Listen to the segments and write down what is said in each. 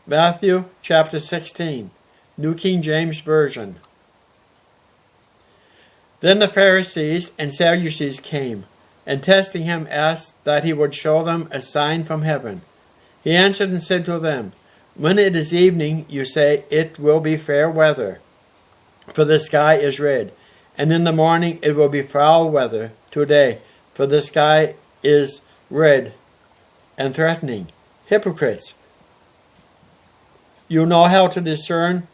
Matthew chapter 16, New King James Version. Then the Pharisees and Sadducees came, and testing him asked that he would show them a sign from heaven. He answered and said to them, When it is evening, you say, It will be fair weather, for the sky is red. And in the morning it will be foul weather today, for the sky is red and threatening. Hypocrites! You know how to discern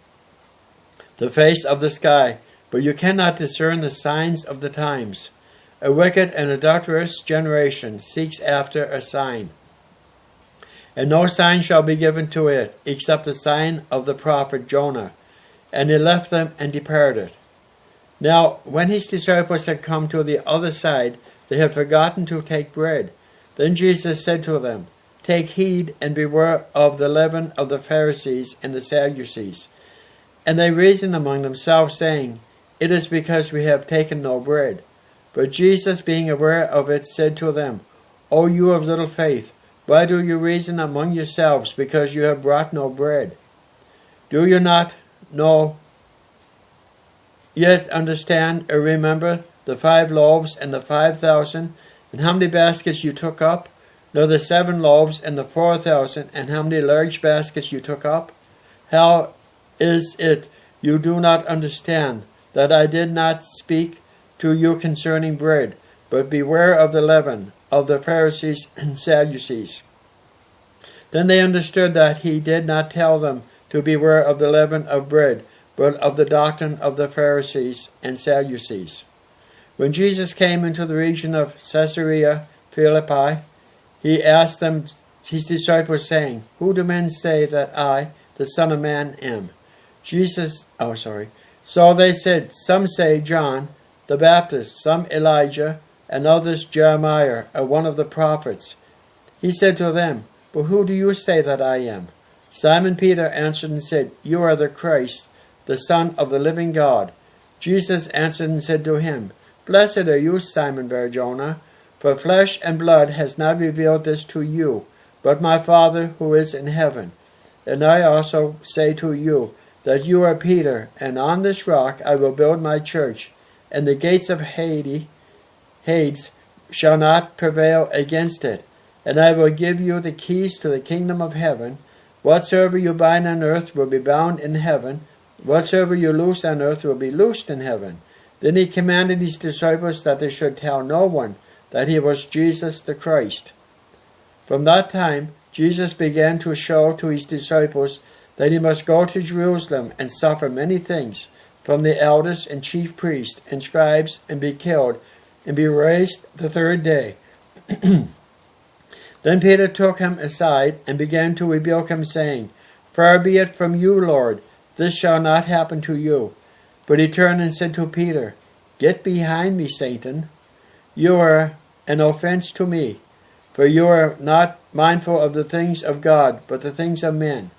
the face of the sky, but you cannot discern the signs of the times. A wicked and adulterous generation seeks after a sign, and no sign shall be given to it, except the sign of the prophet Jonah. And he left them and departed. Now, when his disciples had come to the other side, they had forgotten to take bread. Then Jesus said to them, Take heed and beware of the leaven of the Pharisees and the Sadducees. And they reasoned among themselves, saying, It is because we have taken no bread. But Jesus, being aware of it, said to them, O you of little faith, why do you reason among yourselves, because you have brought no bread? Do you not know, yet understand or remember the 5 loaves and the 5,000, and how many baskets you took up? Nor the 7 loaves and the 4,000, and how many large baskets you took up? How is it you do not understand that I did not speak to you concerning bread? But beware of the leaven of the Pharisees and Sadducees. Then they understood that he did not tell them to beware of the leaven of bread, but of the doctrine of the Pharisees and Sadducees. When Jesus came into the region of Caesarea Philippi, he asked them, his disciples, saying, Who do men say that I, the Son of Man, am? So they said, Some say John the Baptist, some Elijah, and others Jeremiah, or one of the prophets. He said to them, But who do you say that I am? Simon Peter answered and said, You are the Christ, the Son of the living God. Jesus answered and said to him, Blessed are you, Simon Bar-Jonah, for flesh and blood has not revealed this to you, but my Father who is in heaven. And I also say to you, that you are Peter, and on this rock I will build my church, and the gates of Hades shall not prevail against it. And I will give you the keys to the kingdom of heaven. Whatsoever you bind on earth will be bound in heaven. Whatsoever you loose on earth will be loosed in heaven. Then he commanded his disciples that they should tell no one that he was Jesus the Christ. From that time, Jesus began to show to his disciples that he must go to Jerusalem and suffer many things from the elders and chief priests and scribes, and be killed, and be raised the 3rd day. Then Peter took him aside and began to rebuke him, saying, Far be it from you, Lord, this shall not happen to you. But he turned and said to Peter, Get behind me, Satan. You are an offense to me, for you are not mindful of the things of God, but the things of men.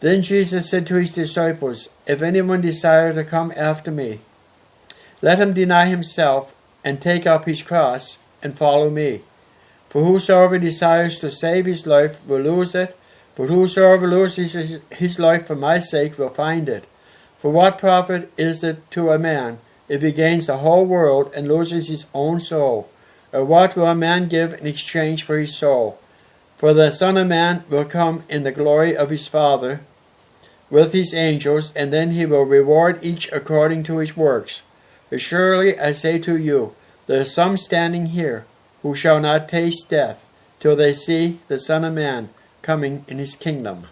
Then Jesus said to his disciples, If anyone desire to come after me, let him deny himself, and take up his cross, and follow me. For whosoever desires to save his life will lose it, but whosoever loses his life for my sake will find it. For what profit is it to a man if he gains the whole world and loses his own soul? Or what will a man give in exchange for his soul? For the Son of Man will come in the glory of his Father with his angels, and then he will reward each according to his works. Surely I say to you, there are some standing here who shall not taste death till they see the Son of Man coming in his kingdom.